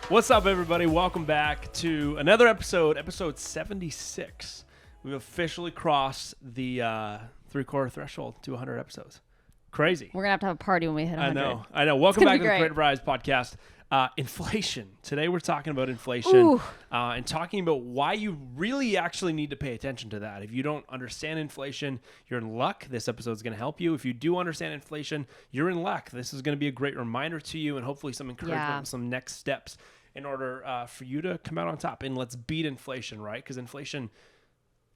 What's up, everybody? Welcome back to another episode 76. We've officially crossed the 3/4 threshold to 100 episodes. Crazy. We're going to have a party when we hit 100. I know. Welcome back to the Creativ Rise Podcast. Inflation. Today we're talking about inflation and talking about why you really actually need to pay attention to that. If you don't understand inflation, you're in luck. This episode is going to help you. If you do understand inflation, you're in luck. This is going to be a great reminder to you and hopefully some encouragement, some next steps in order for you to come out on top. And let's beat inflation, right? Because inflation...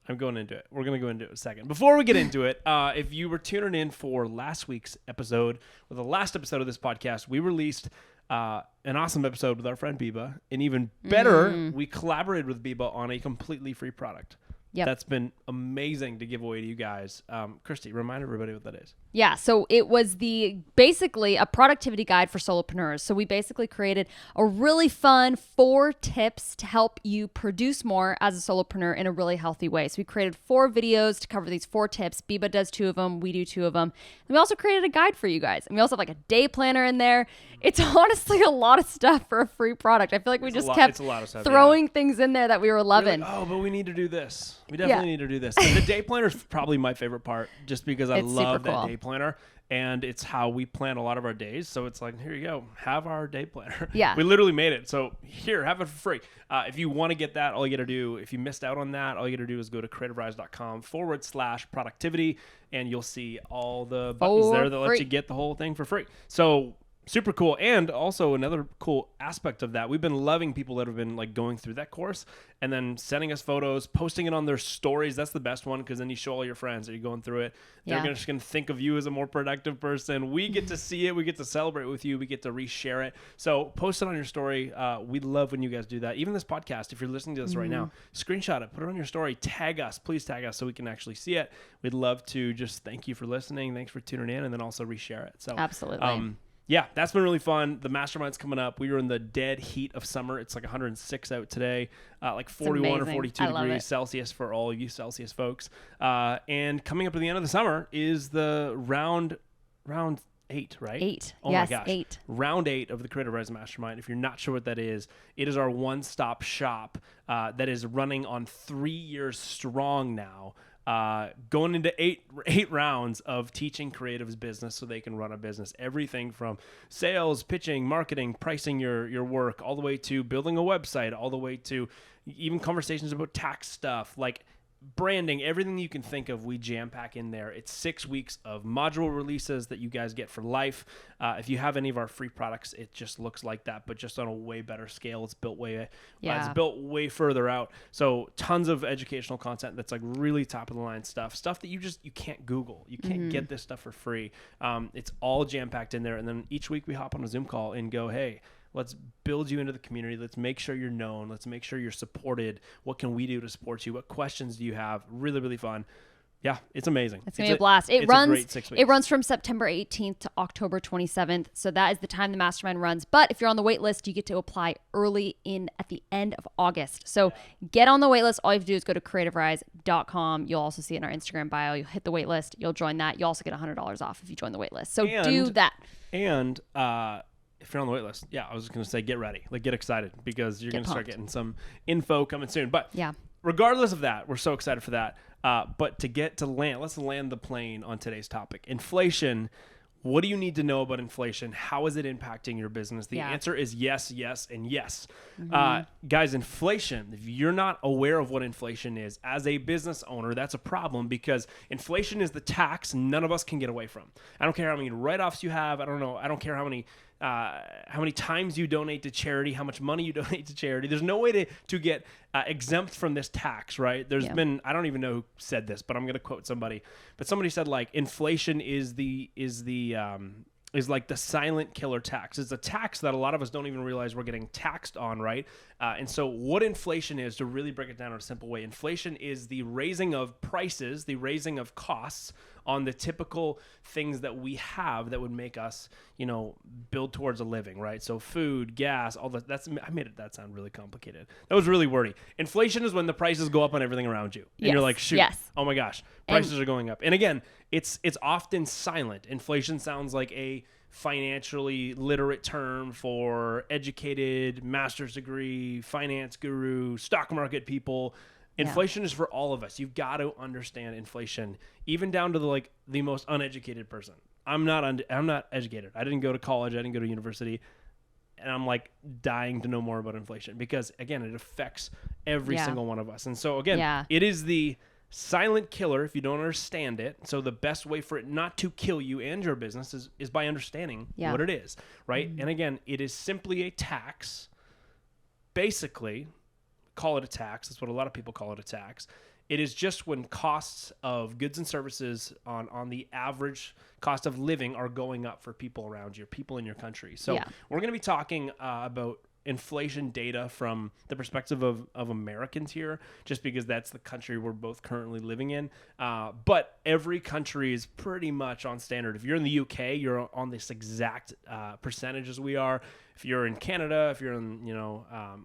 I'm going into it. We're going to go into it in a second. Before we get into it, if you were tuning in for last week's episode, or the last episode of this podcast, we released an awesome episode with our friend Beba. And even better, we collaborated with Beba on a completely free product. Yep. That's been amazing to give away to you guys. Christy, remind everybody what that is. Yeah, so it was basically a productivity guide for solopreneurs. So we basically created a really fun 4 tips to help you produce more as a solopreneur in a really healthy way. So we created 4 videos to cover these 4 tips. Beba does 2 of them. We do 2 of them. And we also created a guide for you guys. And we also have like a day planner in there. It's honestly a lot of stuff for a free product. I feel like we just kept throwing things in there that we were loving. Like, oh, but we need to do this. We definitely need to do this. And the day planner is probably my favorite part just because I love that day planner. And it's how we plan a lot of our days. So it's like, here you go. Have our day planner. Yeah. We literally made it. So here, have it for free. If you want to get that, all you got to do, if you missed out on that, all you got to do is go to creativrise.com/productivity. And you'll see all the buttons there that let you get the whole thing for free. So super cool. And also another cool aspect of that, we've been loving people that have been like going through that course and then sending us photos, posting it on their stories. That's the best one because then you show all your friends that you're going through it. They're just going to think of you as a more productive person. We get to see it. We get to celebrate with you. We get to reshare it. So post it on your story. We love when you guys do that. Even this podcast, if you're listening to this right now, screenshot it, put it on your story, tag us, please tag us so we can actually see it. We'd love to just thank you for listening. Thanks for tuning in and then also reshare it. So absolutely. Yeah, that's been really fun. The mastermind's coming up. We were in the dead heat of summer. It's like 106 out today, like 41 or 42 degrees Celsius for all of you Celsius folks. And coming up at the end of the summer is the round 8, right? 8. Oh yes, my gosh. 8. Round 8 of the Creativ Rise Mastermind. If you're not sure what that is, it is our one-stop shop that is running on 3 years strong now. Going into eight rounds of teaching creatives business so they can run a business. Everything from sales, pitching, marketing, pricing your work, all the way to building a website, all the way to even conversations about tax stuff, like branding, everything you can think of, we jam pack in there. It's 6 weeks of module releases that you guys get for life. If you have any of our free products, it just looks like that, but just on a way better scale. It's built way further out. So tons of educational content that's like really top of the line stuff that you can't Google. You can't get this stuff for free. It's all jam packed in there. And then each week we hop on a Zoom call and go, hey, let's build you into the community. Let's make sure you're known. Let's make sure you're supported. What can we do to support you? What questions do you have? Really, really fun. Yeah, it's amazing. It's going to be a blast. It runs from September 18th to October 27th. So that is the time the mastermind runs. But if you're on the wait list, you get to apply early at the end of August. So get on the wait list. All you have to do is go to creativrise.com. You'll also see it in our Instagram bio. You'll hit the wait list. You'll join that. You'll also get $100 off if you join the wait list. So do that. And if you're on the wait list, I was just going to say, get ready. Like, get excited because you're going to start getting some info coming soon. But regardless of that, we're so excited for that. But let's land the plane on today's topic. Inflation. What do you need to know about inflation? How is it impacting your business? The answer is yes, yes, and yes. Guys, inflation, if you're not aware of what inflation is, as a business owner, that's a problem because inflation is the tax none of us can get away from. I don't care how many write-offs you have. I don't care how many times you donate to charity, how much money you donate to charity. There's no way to get exempt from this tax, right? There's been, I don't even know who said this, but I'm going to quote somebody. But somebody said like inflation is like the silent killer tax. It's a tax that a lot of us don't even realize we're getting taxed on, right? And so what inflation is, to really break it down in a simple way, inflation is the raising of prices, the raising of costs on the typical things that we have that would make us, build towards a living, right? So food, gas, all that. I made that sound really complicated. That was really wordy. Inflation is when the prices go up on everything around you. And you're like, shoot, oh my gosh, prices are going up. And again, it's often silent. Inflation sounds like a financially literate term for educated, master's degree, finance guru, stock market people. Inflation is for all of us. You've got to understand inflation, even down to the most uneducated person. I'm not educated. I didn't go to college. I didn't go to university. And I'm like dying to know more about inflation because, again, it affects every single one of us. And so, again, it is the silent killer if you don't understand it. So the best way for it not to kill you and your business is by understanding what it is, right? And again, it is simply a tax. Basically, call it a tax. That's what a lot of people call it, a tax. It is just when costs of goods and services on the average cost of living are going up for people around you, people in your country. So we're going to be talking about inflation data from the perspective of Americans here, just because that's the country we're both currently living in. But every country is pretty much on standard. If you're in the UK, you're on this exact percentage as we are. If you're in Canada, if you're in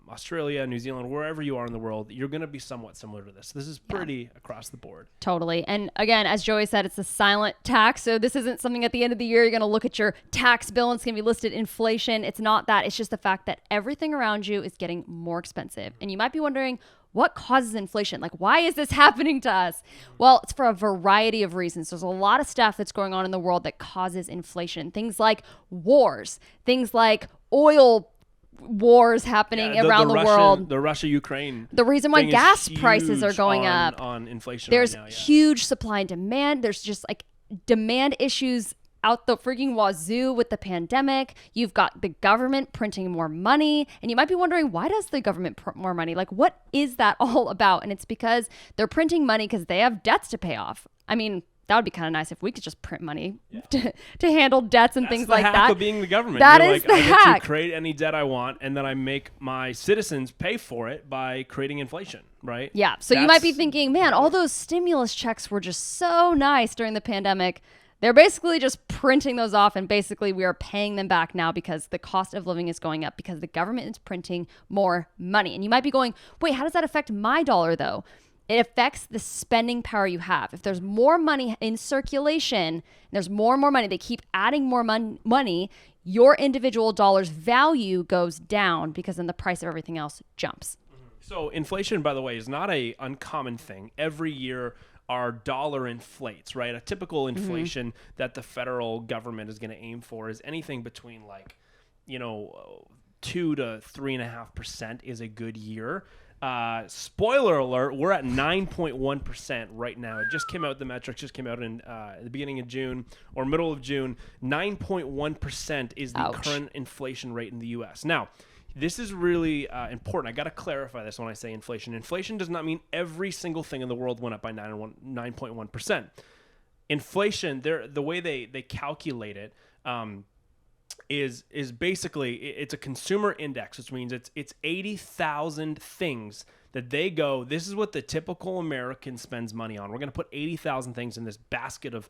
Australia, New Zealand, wherever you are in the world, you're going to be somewhat similar to this. This is pretty across the board. Totally. And again, as Joey said, it's a silent tax. So this isn't something at the end of the year you're going to look at your tax bill and it's going to be listed inflation. It's not that. It's just the fact that everything around you is getting more expensive. And you might be wondering, what causes inflation? Like, why is this happening to us? Well, it's for a variety of reasons. There's a lot of stuff that's going on in the world that causes inflation. Things like wars, things like oil wars happening around the world. The Russia-Ukraine. The reason why gas prices are going up. On inflation There's right now, huge supply and demand. There's just like demand issues out the freaking wazoo with the pandemic. You've got the government printing more money. And you might be wondering, why does the government print more money? Like, what is that all about? And it's because they're printing money because they have debts to pay off. I mean, that would be kind of nice if we could just print money to handle debts and things like that. That's the hack of being the government. That is the hack. I get to create any debt I want, and then I make my citizens pay for it by creating inflation, right? Yeah. So you might be thinking, man, all those stimulus checks were just so nice during the pandemic. They're basically just printing those off, and basically we are paying them back now because the cost of living is going up because the government is printing more money. And you might be going, wait, how does that affect my dollar though? It affects the spending power you have. If there's more money in circulation, there's more and more money, they keep adding more money, your individual dollar's value goes down because then the price of everything else jumps. So inflation, by the way, is not an uncommon thing. Every year, our dollar inflates, right? A typical inflation that the federal government is going to aim for is anything between 2 to 3.5% is a good year. Spoiler alert, we're at 9.1% right now. It just came out, the metrics just came out in the beginning of June or middle of June. 9.1% is the current inflation rate in the US. Now, this is really important. I got to clarify this when I say inflation. Inflation does not mean every single thing in the world went up by 9.1%. Inflation, the way they calculate it is basically, it's a consumer index, which means it's 80,000 things that they go, this is what the typical American spends money on. We're going to put 80,000 things in this basket of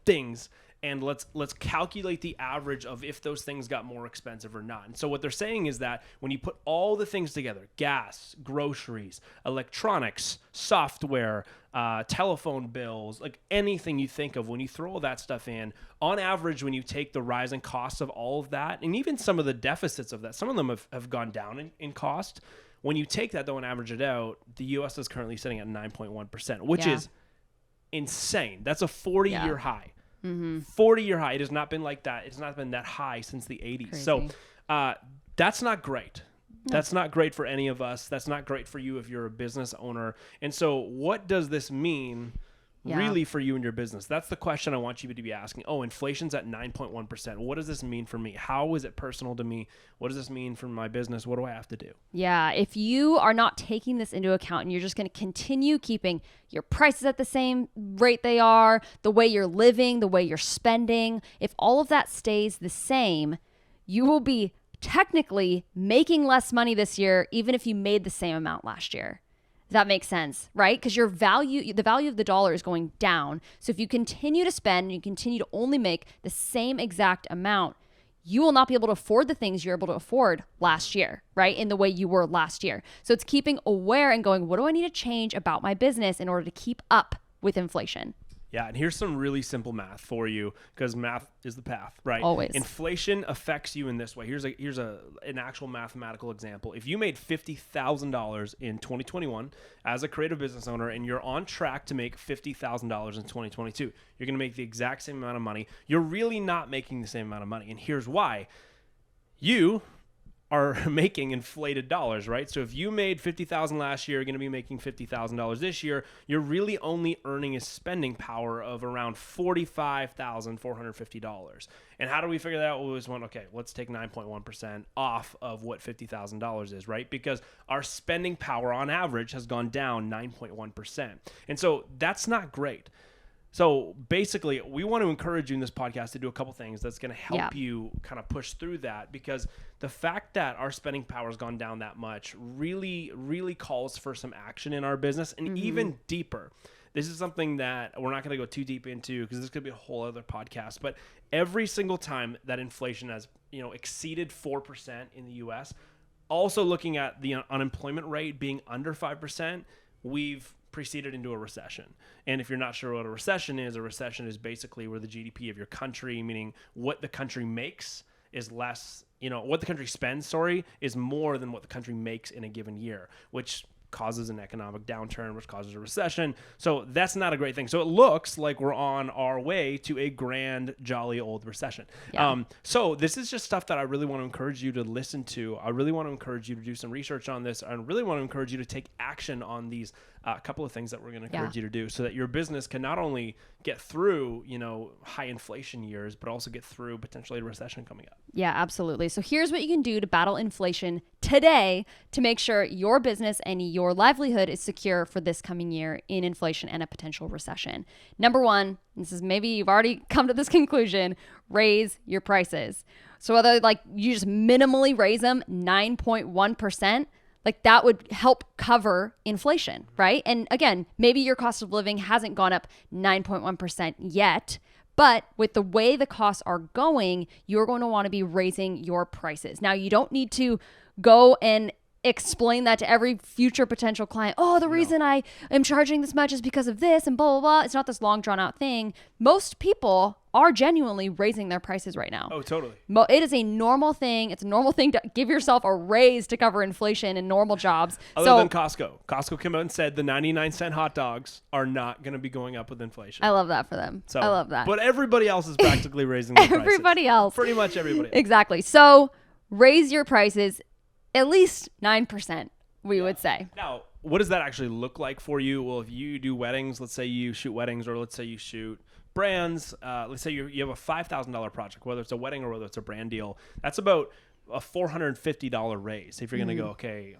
things, and let's calculate the average of if those things got more expensive or not. And so what they're saying is that when you put all the things together, gas, groceries, electronics, software, telephone bills, like anything you think of, when you throw all that stuff in, on average, when you take the rising costs of all of that, and even some of the deficits of that, some of them have gone down in cost. When you take that though and average it out, the U.S. is currently sitting at 9.1%, which is insane. That's a 40-year high. 40-year high. It has not been like that. It's not been that high since the 80s. Crazy. So that's not great. No. That's not great for any of us. That's not great for you if you're a business owner. And so what does this mean really for you and your business? That's the question I want you to be asking. Oh, inflation's at 9.1%. What does this mean for me? How is it personal to me? What does this mean for my business? What do I have to do? Yeah, if you are not taking this into account and you're just going to continue keeping your prices at the same rate they are, the way you're living, the way you're spending, if all of that stays the same, you will be technically making less money this year, even if you made the same amount last year. Does that make sense, right? Because the value of the dollar is going down. So if you continue to spend and you continue to only make the same exact amount, you will not be able to afford the things you're able to afford last year, right? In the way you were last year. So it's keeping aware and going, what do I need to change about my business in order to keep up with inflation? Yeah, and here's some really simple math for you, because math is the path, right? Always. Inflation affects you in this way. Here's an actual mathematical example. If you made $50,000 in 2021 as a creative business owner, and you're on track to make $50,000 in 2022, you're going to make the exact same amount of money. You're really not making the same amount of money, and here's why. You are making inflated dollars, right? So if you made $50,000 last year, you're going to be making $50,000 this year. You're really only earning a spending power of around $45,450. And how do we figure that out? We always went, okay, let's take 9.1% off of what $50,000 is, right? Because our spending power on average has gone down 9.1%. And so that's not great. So basically, we want to encourage you in this podcast to do a couple things that's going to help you kind of push through that, because the fact that our spending power has gone down that much really, really calls for some action in our business, and even deeper. This is something that we're not going to go too deep into, because this could be a whole other podcast, but every single time that inflation has, exceeded 4% in the US, also looking at the unemployment rate being under 5%, we've preceded into a recession. And if you're not sure what a recession is basically where the GDP of your country, meaning what the country makes, is less, what the country spends, is more than what the country makes in a given year, which causes an economic downturn, which causes a recession. So that's not a great thing. So it looks like we're on our way to a grand, jolly old recession. Yeah. So this is just stuff that I really want to encourage you to listen to. I really want to encourage you to do some research on this. I really want to encourage you to take action on these couple of things that we're going to encourage you to do, so that your business can not only get through, high inflation years, but also get through potentially a recession coming up. Yeah, absolutely. So here's what you can do to battle inflation today to make sure your business and your livelihood is secure for this coming year in inflation and a potential recession. Number one, this is, maybe you've already come to this conclusion, raise your prices. So whether you just minimally raise them 9.1%, that would help cover inflation, right? And again, maybe your cost of living hasn't gone up 9.1% yet, but with the way the costs are going, you're going to want to be raising your prices. Now, you don't need to go and explain that to every future potential client. Oh, the reason I am charging this much is because of this and blah, blah, blah. It's not this long drawn out thing. Most people are genuinely raising their prices right now. Oh, totally. It is a normal thing. It's a normal thing to give yourself a raise to cover inflation in normal jobs. Other than Costco. Costco came out and said the 99-cent hot dogs are not going to be going up with inflation. I love that for them. So, I love that. But everybody else is practically raising their prices. Everybody else. Pretty much everybody else. Exactly. So raise your prices at least 9%, we would say. Now, what does that actually look like for you? Well, if you do weddings, let's say you shoot weddings, or let's say you shoot brands, let's say you have a $5,000 project, whether it's a wedding or whether it's a brand deal, that's about a $450 raise. If you're going to go, okay,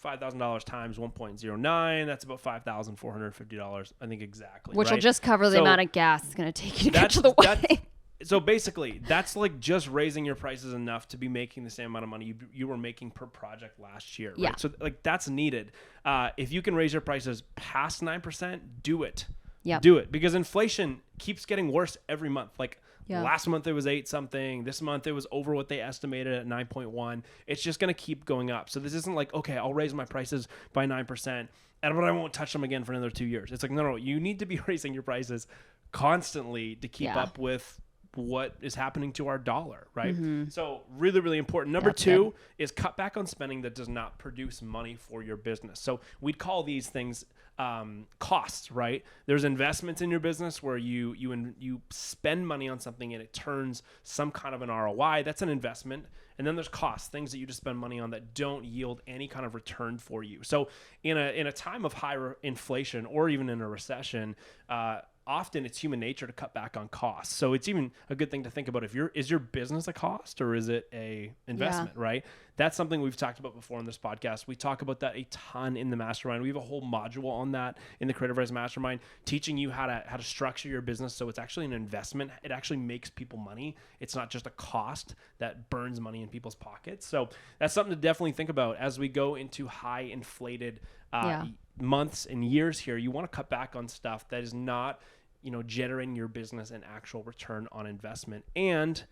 $5,000 times 1.09, that's about $5,450, I think exactly. Which will just cover the amount of gas it's going to take you to get to the wedding. So basically, that's just raising your prices enough to be making the same amount of money you were making per project last year. Right? Yeah. So that's needed. If you can raise your prices past 9%, do it. Yeah. Do it, because inflation keeps getting worse every month. Last month it was 8 something. This month it was over what they estimated at 9.1. It's just going to keep going up. So this isn't okay, I'll raise my prices by 9%, but I won't touch them again for another 2 years. It's no, you need to be raising your prices constantly to keep up with what is happening to our dollar, right? So really, really important. Number two is cut back on spending that does not produce money for your business. So we'd call these things costs, right? There's investments in your business where you spend money on something and it turns some kind of an ROI. That's an investment. And then there's costs, things that you just spend money on that don't yield any kind of return for you. So in a time of high inflation, or even in a recession, often it's human nature to cut back on costs. So it's even a good thing to think about, is your business a cost or is it a investment, right? That's something we've talked about before in this podcast. We talk about that a ton in the mastermind. We have a whole module on that in the Creativ Rise Mastermind, teaching you how to structure your business so it's actually an investment. It actually makes people money. It's not just a cost that burns money in people's pockets. So that's something to definitely think about as we go into high inflated months and years here. You want to cut back on stuff that is not, generating your business an actual return on investment. And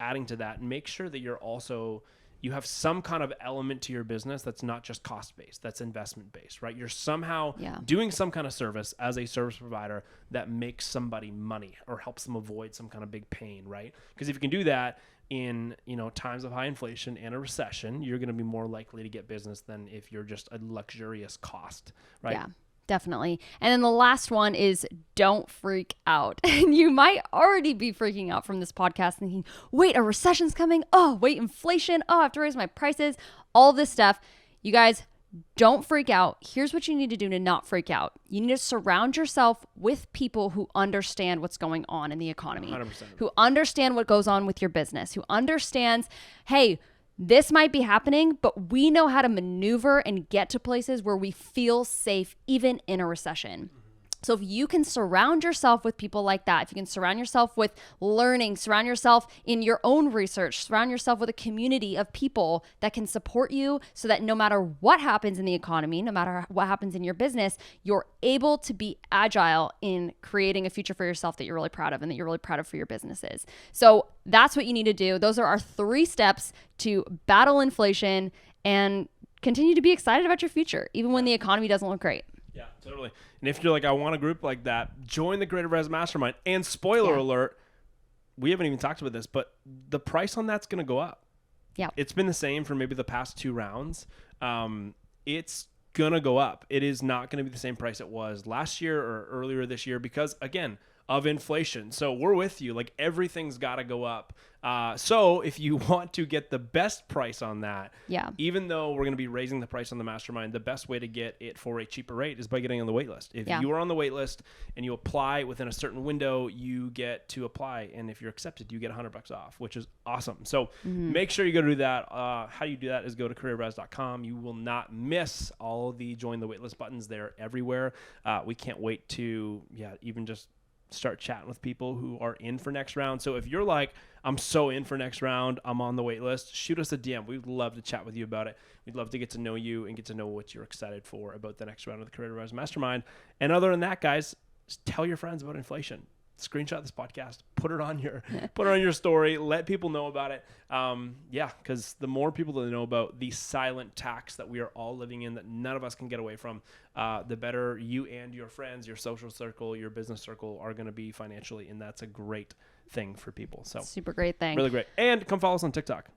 adding to that, make sure that you're also you have some kind of element to your business that's not just cost-based, that's investment-based, right? You're somehow doing some kind of service as a service provider that makes somebody money or helps them avoid some kind of big pain, right? Because if you can do that in, times of high inflation and a recession, you're going to be more likely to get business than if you're just a luxurious cost, right? Yeah. Definitely. And then the last one is don't freak out. And you might already be freaking out from this podcast thinking, wait, a recession's coming. Oh, wait, inflation. Oh, I have to raise my prices. All this stuff. You guys, don't freak out. Here's what you need to do to not freak out. You need to surround yourself with people who understand what's going on in the economy, 100%. who understand what goes on with your business, who understands, hey, this might be happening, but we know how to maneuver and get to places where we feel safe, even in a recession. So if you can surround yourself with people like that, if you can surround yourself with learning, surround yourself in your own research, surround yourself with a community of people that can support you so that no matter what happens in the economy, no matter what happens in your business, you're able to be agile in creating a future for yourself that you're really proud of and that you're really proud of for your businesses. So that's what you need to do. Those are our 3 steps to battle inflation and continue to be excited about your future, even when the economy doesn't look great. Yeah, totally. And if you're like, I want a group like that, join the Creativ Rise Mastermind. And spoiler alert, we haven't even talked about this, but the price on that's going to go up. Yeah. It's been the same for maybe the past 2 rounds. It's going to go up. It is not going to be the same price it was last year or earlier this year because, again, of inflation. So we're with you. Like everything's got to go up. So if you want to get the best price on that, even though we're going to be raising the price on the mastermind, the best way to get it for a cheaper rate is by getting on the wait list. If you are on the wait list and you apply within a certain window, you get to apply. And if you're accepted, you get $100 off, which is awesome. So make sure you go to do that. How you do that is go to creativrise.com. You will not miss all the join the waitlist buttons. They're everywhere. We can't wait to, even just start chatting with people who are in for next round. So if you're like, I'm so in for next round, I'm on the wait list, shoot us a DM. We'd love to chat with you about it. We'd love to get to know you and get to know what you're excited for about the next round of the Creativ Rise Mastermind. And other than that, guys, just tell your friends about inflation. Screenshot this podcast, put it on your story, let people know about it. Because the more people that know about the silent tax that we are all living in that none of us can get away from, the better you and your friends, your social circle, your business circle are going to be financially. And that's a great thing for people. So super great thing. Really great. And come follow us on TikTok.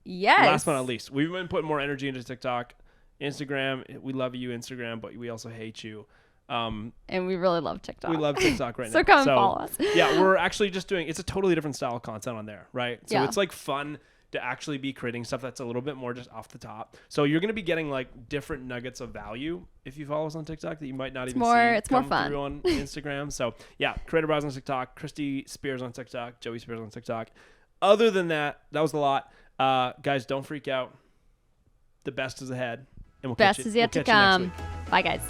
Yes. Last but not least, we've been putting more energy into TikTok, Instagram. We love you, Instagram, but we also hate you. And we really love TikTok. We love TikTok right now. So come and follow us. We're actually just doing, it's a totally different style of content on there, right? So it's like fun to actually be creating stuff that's a little bit more just off the top. So you're going to be getting like different nuggets of value if you follow us on TikTok that you might not even see. It's more fun. Through on Instagram. So Creativ Rise on TikTok, Christy Spears on TikTok, Joey Spears on TikTok. Other than that, that was a lot. Guys, don't freak out. The best is ahead. And best is yet to come. Bye, guys.